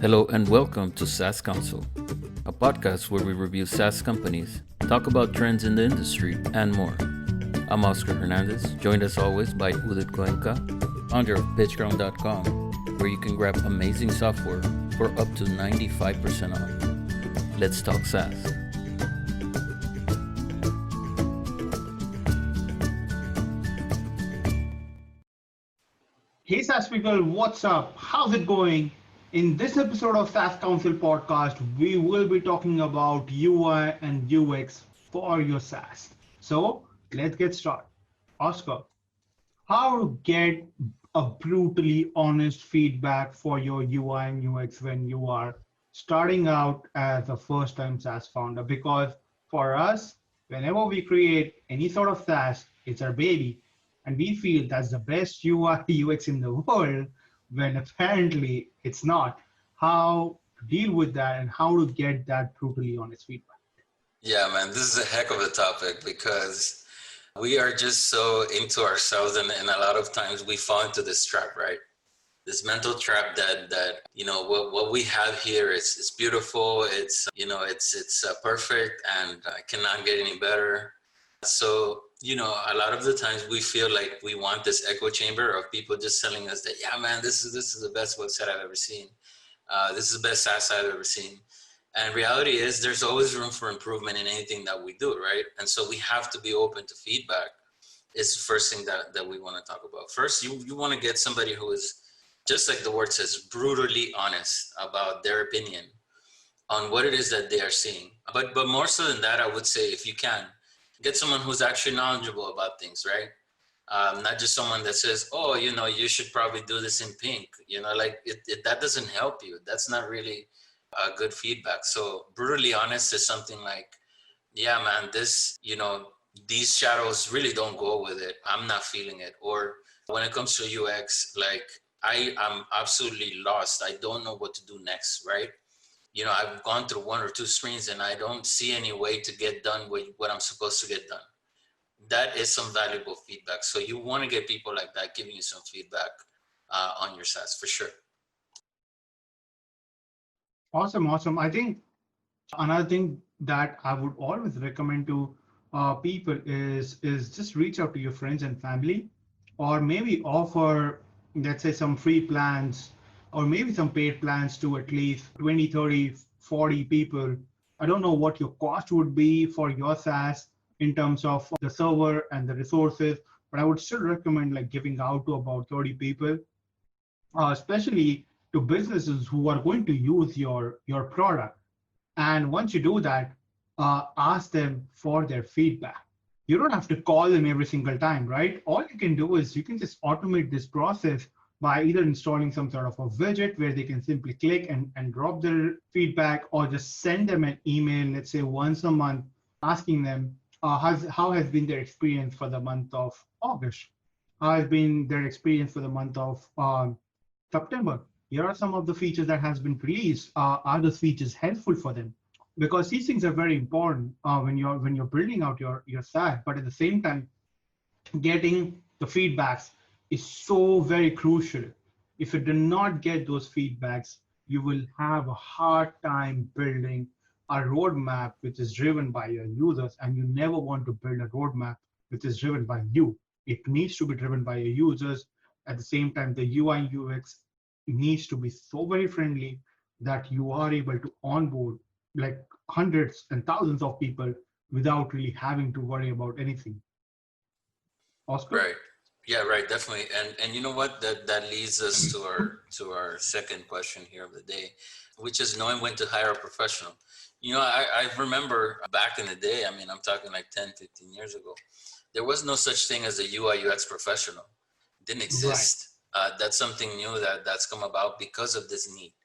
Hello and welcome to SaaS Council, a podcast where we review SaaS companies, talk about trends in the industry, and more. I'm Oscar Hernandez, joined as always by Udit Oscar, founder of PitchGround.com, where you can grab amazing software for up to 95% off. Let's talk SaaS. Hey SaaS people, what's up? How's it going? In this episode of SaaS Council podcast, we will be talking about UI and UX for your SaaS. So let's get started. Oscar, how to get a brutally honest feedback for your UI and UX when you are starting out as a first-time SaaS founder? Because for us, whenever we create any sort of SaaS, it's our baby, and we feel that's the best UI UX in the world when apparently it's not. How to deal with that and how to get that brutally honest feedback? Yeah, man, this is a heck of a topic because we are just so into ourselves, and a lot of times we fall into this trap, right? This mental trap that what we have here is beautiful. It's perfect, and I cannot get any better. So a lot of the times we feel like we want this echo chamber of people just telling us that, yeah, man, this is the best website I've ever seen. This is the best SaaS I've ever seen. And reality is there's always room for improvement in anything that we do, right? And so we have to be open to feedback. It's the first thing that we want to talk about. First, you want to get somebody who is, just like the word says, brutally honest about their opinion on what it is that they are seeing. But more so than that, I would say, if you can, get someone who's actually knowledgeable about things, right? Not just someone that says, oh, you should probably do this in pink. That doesn't help you. That's not really good feedback. So brutally honest is something like, yeah, man, these shadows really don't go with it. I'm not feeling it. Or when it comes to UX, like I'm absolutely lost. I don't know what to do next, right? I've gone through one or two screens and I don't see any way to get done with what I'm supposed to get done. That is some valuable feedback. So you want to get people like that giving you some feedback on your SaaS for sure. Awesome. I think another thing that I would always recommend to people is just reach out to your friends and family, or maybe offer, let's say, some free plans or maybe some paid plans to at least 20, 30, 40 people. I don't know what your cost would be for your SaaS in terms of the server and the resources, but I would still recommend like giving out to about 30 people, especially to businesses who are going to use your product. And once you do that, ask them for their feedback. You don't have to call them every single time, right? All you can do is you can just automate this process by either installing some sort of a widget where they can simply click and drop their feedback, or just send them an email, let's say once a month, asking them how has been their experience for the month of August? How has been their experience for the month of September? Here are some of the features that has been released. Are those features helpful for them? Because these things are very important when you're building out your SaaS. But at the same time, getting the feedbacks is so very crucial. If you do not get those feedbacks, you will have a hard time building a roadmap which is driven by your users, and you never want to build a roadmap which is driven by you. It needs to be driven by your users. At the same time, the UI and UX needs to be so very friendly that you are able to onboard like hundreds and thousands of people without really having to worry about anything. Oscar? Right. Yeah, right. Definitely. And you know what? That leads us to our second question here of the day, which is knowing when to hire a professional. I remember back in the day, I mean, I'm talking like 10, 15 years ago, there was no such thing as a UI UX professional. It didn't Right. exist. That's something new that's come about because of this need.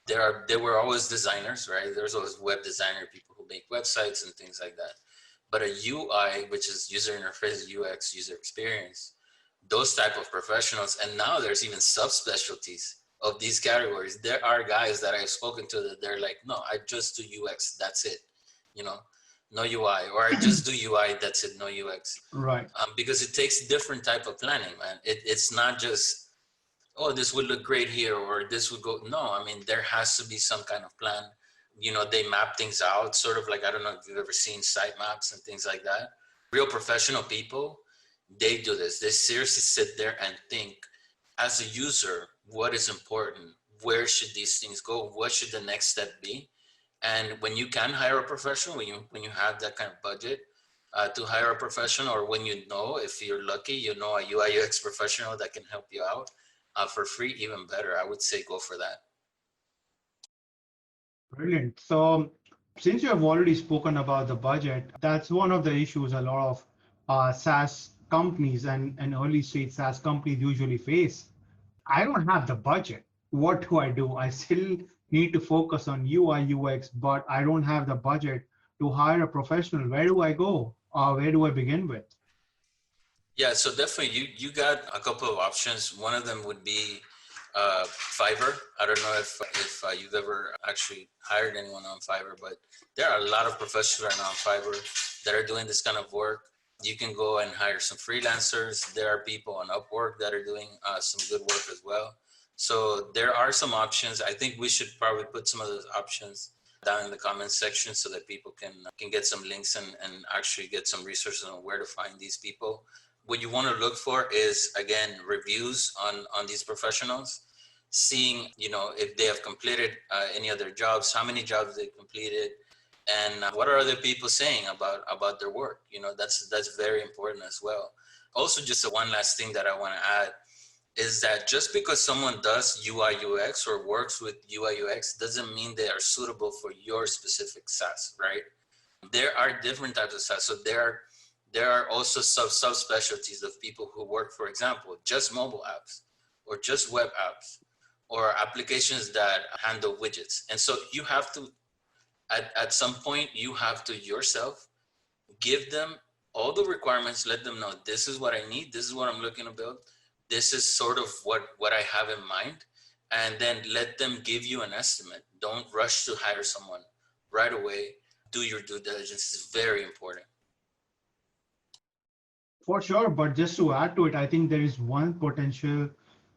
There were always designers, right? There's always web designer, people who make websites and things like that. But a UI, which is user interface, UX, user experience, those type of professionals, and now there's even subspecialties of these categories. There are guys that I've spoken to that they're like, no, I just do UX, that's it, no UI, or I just do UI, that's it, no UX. Right. Because it takes different type of planning, man. It's not just oh, this would look great here, or this would go. No, I mean, there has to be some kind of plan. They map things out, sort of like, I don't know if you've ever seen site maps and things like that. Real professional people, they do this. They seriously sit there and think, as a user, what is important? Where should these things go? What should the next step be? And when you can hire a professional, when you have that kind of budget to hire a professional, or when if you're lucky, a UI UX professional that can help you out for free, even better. I would say go for that. Brilliant. So since you have already spoken about the budget, that's one of the issues a lot of SaaS companies and early stage SaaS companies usually face. I don't have the budget. What do? I still need to focus on UI UX, but I don't have the budget to hire a professional. Where do I go? Where do I begin with? Yeah, so definitely you got a couple of options. One of them would be Fiverr. I don't know if you've ever actually hired anyone on Fiverr, but there are a lot of professionals right now on Fiverr that are doing this kind of work. You can go and hire some freelancers. There are people on Upwork that are doing some good work as well. So there are some options. I think we should probably put some of those options down in the comments section so that people can get some links and actually get some resources on where to find these people. What you want to look for is, again, reviews on these professionals, seeing, if they have completed any other jobs, how many jobs they completed, and what are other people saying about their work. That's very important as well. Also, just one last thing that I want to add is that just because someone does UI UX or works with UI UX doesn't mean they are suitable for your specific SaaS, right? There are different types of SaaS. So there are also subspecialties of people who work, for example, just mobile apps or just web apps or applications that handle widgets. And so you have to, at some point, you have to yourself give them all the requirements, let them know this is what I need, this is what I'm looking to build, this is sort of what I have in mind, and then let them give you an estimate. Don't rush to hire someone right away. Do your due diligence. Is very important. For sure, but just to add to it, I think there is one potential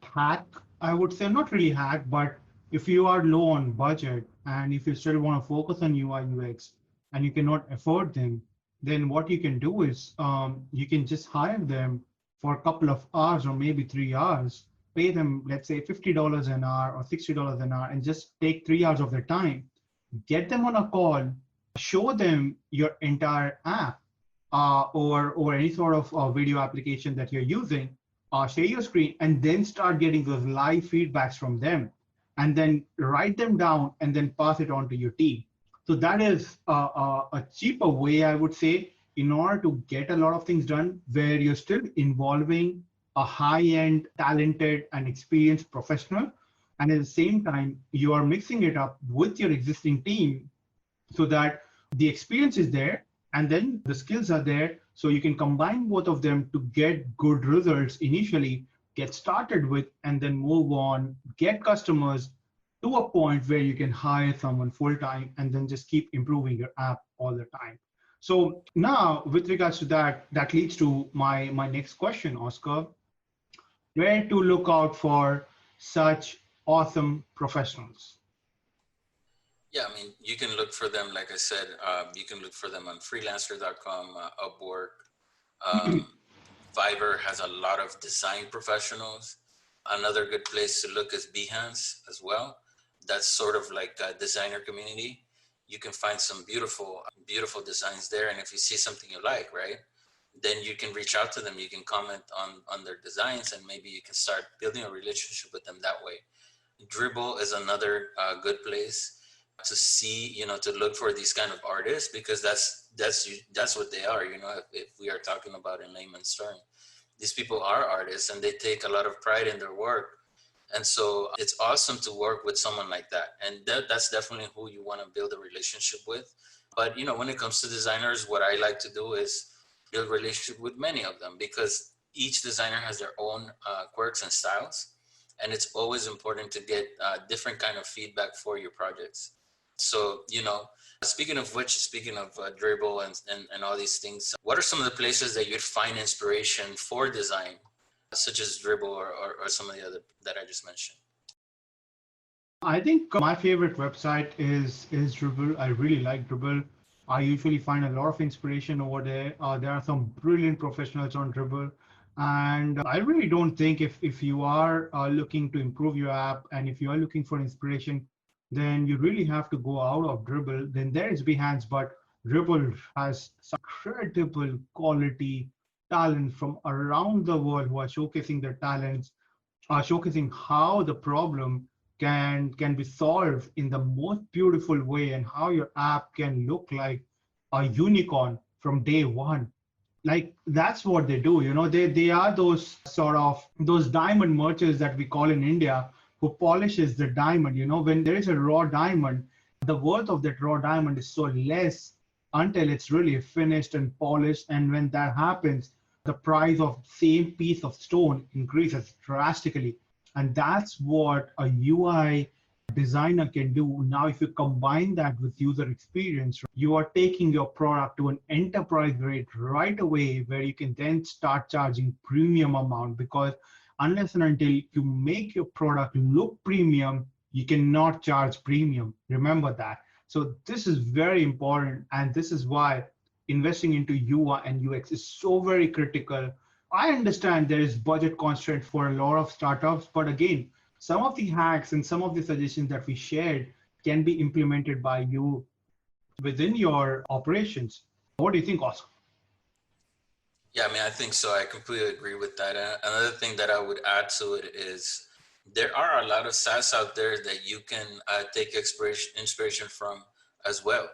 hack. I would say not really hack, but if you are low on budget and if you still want to focus on UI UX and you cannot afford them, then what you can do is you can just hire them for a couple of hours or maybe 3 hours, pay them, let's say $50 an hour or $60 an hour, and just take 3 hours of their time, get them on a call, show them your entire app or any sort of video application that you're using, share your screen, and then start getting those live feedbacks from them, and then write them down and then pass it on to your team. So that is a cheaper way, I would say, in order to get a lot of things done where you're still involving a high-end, talented, and experienced professional. And at the same time, you are mixing it up with your existing team so that the experience is there and then the skills are there. So you can combine both of them to get good results initially, get started with, and then move on, get customers to a point where you can hire someone full-time and then just keep improving your app all the time. So now with regards to that, that leads to my next question, Oscar. Where to look out for such awesome professionals? Yeah, I mean, you can look for them, like I said, you can look for them on freelancer.com, Upwork. Fiverr has a lot of design professionals. Another good place to look is Behance as well. That's sort of like a designer community. You can find some beautiful, beautiful designs there. And if you see something you like, right, then you can reach out to them. You can comment on their designs, and maybe you can start building a relationship with them that way. Dribble is another good place to see, to look for these kind of artists, because that's what they are. If we are talking about in layman's terms, these people are artists and they take a lot of pride in their work. And so it's awesome to work with someone like that. And that's definitely who you want to build a relationship with. But, when it comes to designers, what I like to do is build a relationship with many of them, because each designer has their own quirks and styles. And it's always important to get different kind of feedback for your projects. So, speaking of Dribble and all these things, what are some of the places that you'd find inspiration for design such as Dribble or some of the other that I just mentioned? I think my favorite website is Dribble. I really like Dribble. I usually find a lot of inspiration over there. There are some brilliant professionals on Dribble. And I really don't think if you are looking to improve your app and if you are looking for inspiration, then you really have to go out of Dribble. Then there is Behance, but Dribble has some incredible quality talent from around the world who are showcasing their talents, are showcasing how the problem can be solved in the most beautiful way and how your app can look like a unicorn from day one. Like that's what they do. They are those sort of those diamond merchants that we call in India, who polishes the diamond. When there is a raw diamond, the worth of that raw diamond is so less until it's really finished and polished. And when that happens, the price of same piece of stone increases drastically. And that's what a UI designer can do. Now, if you combine that with user experience, you are taking your product to an enterprise grade right away, where you can then start charging premium amount, because unless and until you make your product look premium, you cannot charge premium. Remember that. So this is very important. And this is why investing into UI and UX is so very critical. I understand there is budget constraint for a lot of startups, but again, some of the hacks and some of the suggestions that we shared can be implemented by you within your operations. What do you think, Oscar? Yeah, I mean, I think so. I completely agree with that. Another thing that I would add to it is there are a lot of SaaS out there that you can take inspiration from as well.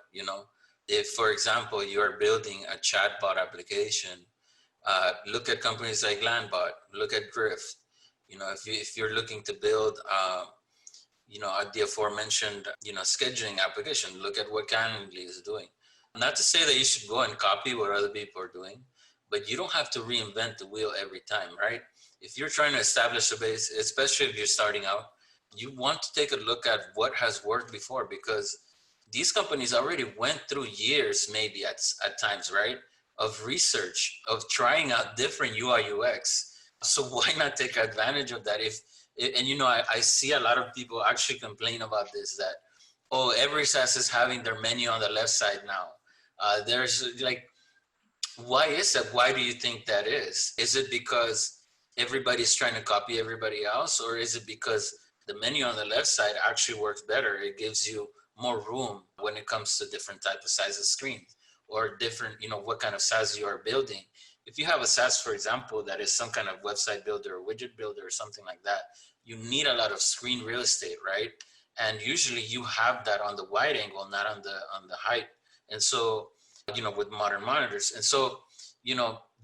If, for example, you are building a chatbot application, look at companies like Landbot, look at Drift. If you're looking to build, the aforementioned, scheduling application, look at what Calendly is doing. Not to say that you should go and copy what other people are doing, but you don't have to reinvent the wheel every time, right? If you're trying to establish a base, especially if you're starting out, you want to take a look at what has worked before, because these companies already went through years, maybe at times, right, of research, of trying out different UI UX. So why not take advantage of that? I see a lot of people actually complain about this, that, every SaaS is having their menu on the left side now. There's like, why is that? Why do you think that is? Is it because everybody's trying to copy everybody else? Or is it because the menu on the left side actually works better? It gives you more room when it comes to different type of sizes screens, or different, what kind of SaaS you are building. If you have a SaaS, for example, that is some kind of website builder or widget builder or something like that, you need a lot of screen real estate, right? And usually you have that on the wide angle, not on the height. And so, with modern monitors. And so,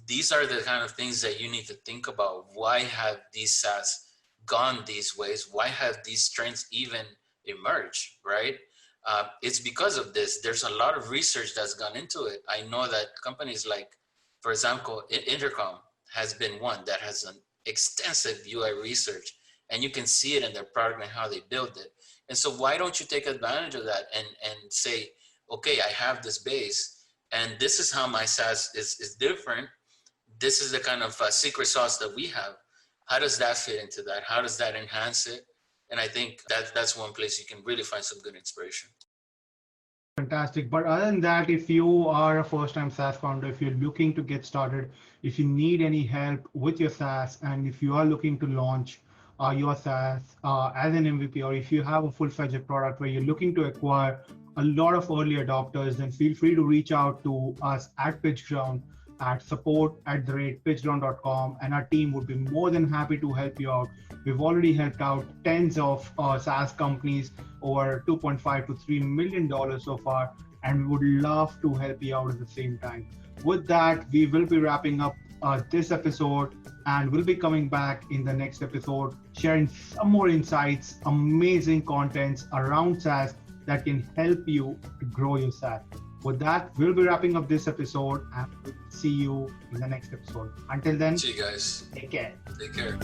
these are the kind of things that you need to think about. Why have these SaaS gone these ways? Why have these trends even emerged, right? It's because of this. There's a lot of research that's gone into it. I know that companies like, for example, Intercom has been one that has an extensive UI research, and you can see it in their product and how they build it. And so why don't you take advantage of that and say, okay, I have this base, and this is how my SaaS is different. This is the kind of secret sauce that we have. How does that fit into that? How does that enhance it? And I think that's one place you can really find some good inspiration. Fantastic. But other than that, if you are a first-time SaaS founder, if you're looking to get started, if you need any help with your SaaS, and if you are looking to launch your SaaS as an MVP, or if you have a full-fledged product where you're looking to acquire a lot of early adopters, then feel free to reach out to us at PitchGround at support@pitchground.com, and our team would be more than happy to help you out. We've already helped out tens of SaaS companies over $2.5 to $3 million so far, and we would love to help you out at the same time. With that, we will be wrapping up this episode, and we'll be coming back in the next episode, sharing some more insights, amazing contents around SaaS that can help you to grow your SaaS. With that, we'll be wrapping up this episode, and we'll see you in the next episode. Until then, see you guys. Take care. Take care.